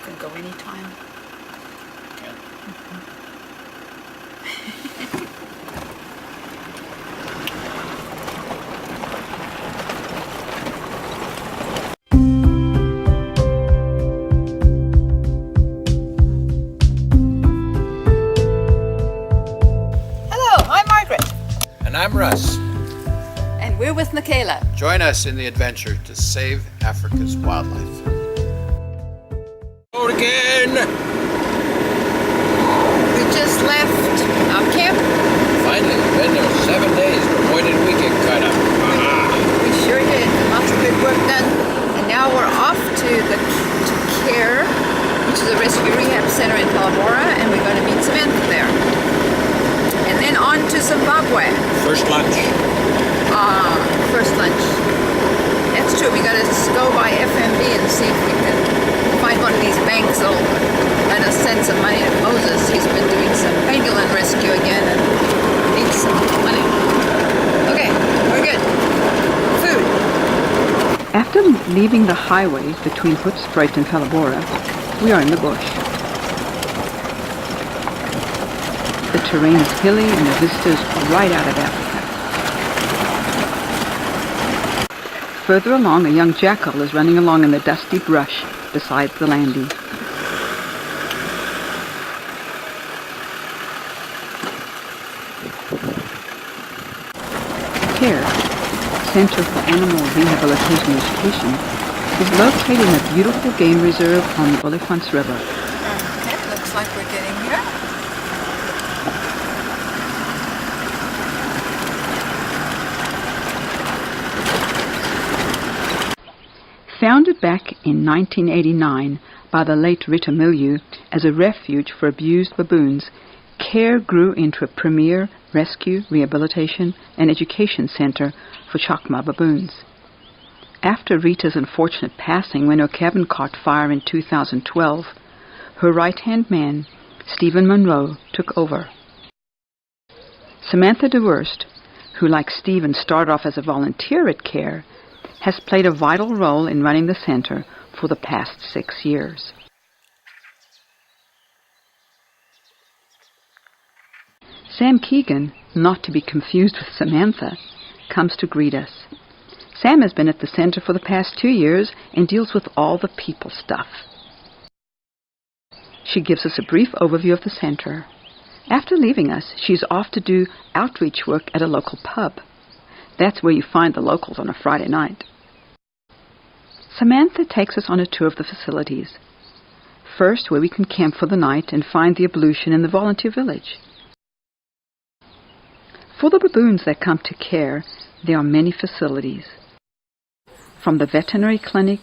Can go anytime. Okay. Hello, I'm Margaret. And I'm Russ. And we're with Michaela. Join us in the adventure to save Africa's wildlife. Go again! We just left our camp. Finally, we've been there 7 days. We're appointed weekend cut up. We sure did. Lots of good work done. And now we're off to C.A.R.E, which is a rescue rehab center in Palabora, and we're going to meet Samantha there. And then on to Zimbabwe. First lunch. First lunch. That's true. We got to go by FMB and see if we can find one of these banks that'll let us send some money to Moses. He's been doing some pangolin rescue again and needs some money. Okay, we're good. Food. After leaving the highway between Hoedspruit and Palabora, we are in the bush. The terrain is hilly and the vistas right out of Africa. Further along, a young jackal is running along in the dusty brush beside the landy. C.A.R.E, Center for Animal Rehabilitation and Education, is located in a beautiful game reserve on the Olifants River. Okay, looks like we're getting here. Founded back in 1989 by the late Rita Miljo as a refuge for abused baboons, C.A.R.E grew into a premier rescue, rehabilitation, and education center for Chakma baboons. After Rita's unfortunate passing when her cabin caught fire in 2012, her right-hand man, Stephen Munro, took over. Samantha Dewhirst, who like Stephen started off as a volunteer at C.A.R.E, has played a vital role in running the center for the past 6 years. Sam Keegan, not to be confused with Samantha, comes to greet us. Sam has been at the center for the past 2 years and deals with all the people stuff. She gives us a brief overview of the center. After leaving us, she's off to do outreach work at a local pub. That's where you find the locals on a Friday night. Samantha takes us on a tour of the facilities. First, where we can camp for the night and find the ablution in the volunteer village. For the baboons that come to C.A.R.E, there are many facilities. From the veterinary clinic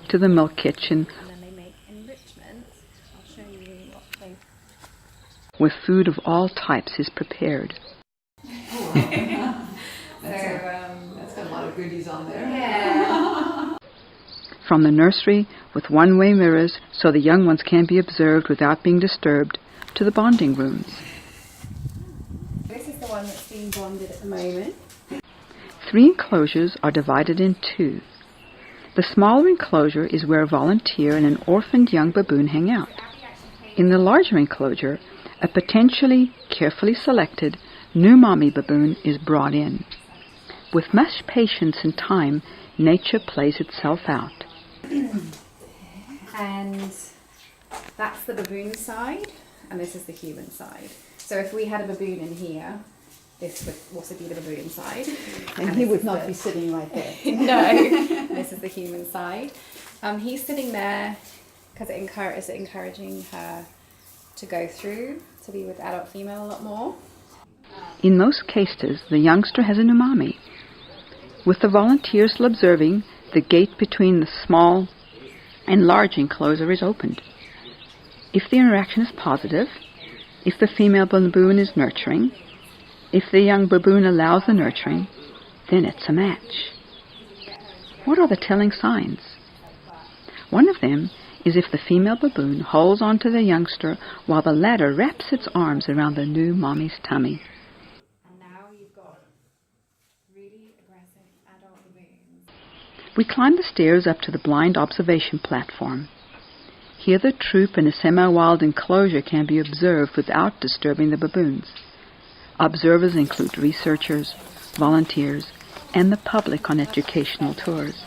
to the milk kitchen, where food of all types is prepared. That's got a lot of goodies on there. Yeah. From the nursery with one-way mirrors so the young ones can be observed without being disturbed, to the bonding rooms. This is the one that's being bonded at the moment. 3 enclosures are divided in 2. The smaller enclosure is where a volunteer and an orphaned young baboon hang out. In the larger enclosure, a potentially carefully selected new mommy baboon is brought in. With much patience and time, nature plays itself out. And that's the baboon side, and this is the human side. So if we had a baboon in here, this would also be the baboon side. And he would not be sitting right there. No, this is the human side. He's sitting there because it is encouraging her to go through, to be with adult female a lot more. In most cases, the youngster has an umami. With the volunteers still observing, the gate between the small and large enclosure is opened. If the interaction is positive, if the female baboon is nurturing, if the young baboon allows the nurturing, then it's a match. What are the telling signs? One of them is if the female baboon holds on to the youngster while the latter wraps its arms around the new mommy's tummy. And now you've got really aggressive adult baboons. We climb the stairs up to the blind observation platform. Here the troop in a semi-wild enclosure can be observed without disturbing the baboons. Observers include researchers, volunteers, and the public on educational tours.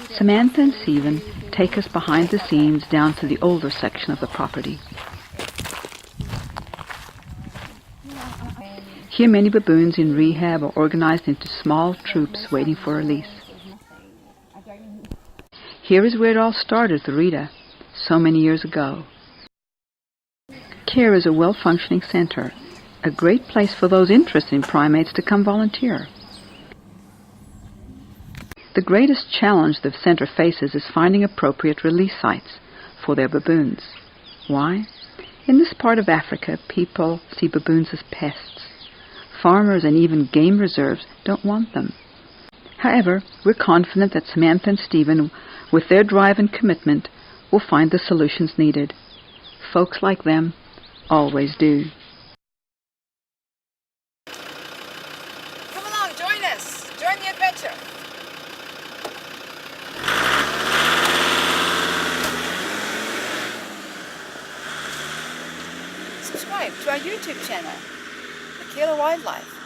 Samantha and Stephen take us behind the scenes down to the older section of the property. Here many baboons in rehab are organized into small troops waiting for release. Here is where it all started with Rita, so many years ago. C.A.R.E is a well-functioning center, a great place for those interested in primates to come volunteer. The greatest challenge the center faces is finding appropriate release sites for their baboons. Why? In this part of Africa, people see baboons as pests. Farmers and even game reserves don't want them. However, we're confident that Samantha and Stephen, with their drive and commitment, will find the solutions needed. Folks like them always do. Come along, join us. Join the adventure. Subscribe to our YouTube channel, Michaela Wildlife.